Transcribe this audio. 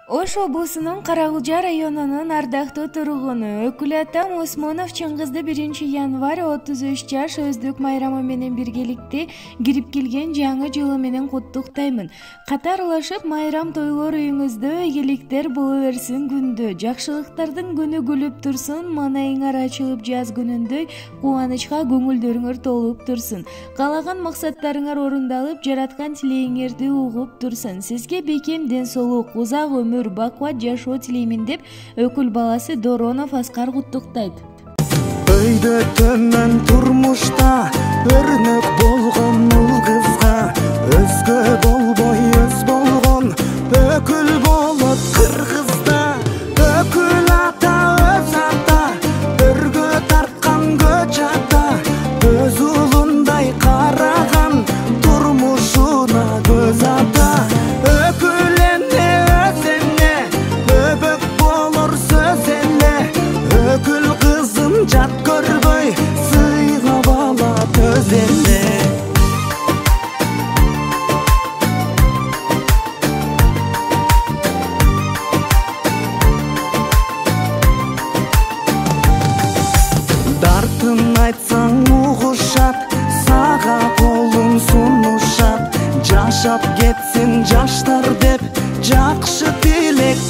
Ош облусунун Карагулжа районунун ардактуу тургуну Өкүл атам Осмонов Чыңгызды 1 январь 33 жаш өздүк майрамы менен биргеликте кирип келген жаңы жылы менен куттуктаймын. Катарлашып майрам тойлор үйүңүздө ийгиликтер боло берсин күндө. Жакшылыктардын күнү күлүп турсун, манайыңар ачылып жаз күнүндөй кубанычка көңүлдөрүңөр толуп турсун. Каалаган максаттарыңар орундалып, жараткан тилейиңерди угуп турсун. Сизге бекем ден соолук, узак бакубат жашоо тилеймин деп Өкүл баласы Доронов Аскар куттуктайт. Өйдө төмөн турмушта өрнөк болгон ул кызга өзгө болбой өз болгон өкүл болот кыргызда. Өкүл ата өз ата өргө тарткан көч ата өз уулундай караган турмушуна көз ата. Өкүл эмне өкүл кызын жат көрбөй сыйлап алат өз эле. Дартын айтсаң угушат, сага колун сунушат, жашап кетсин жаштар деп жакшы тилек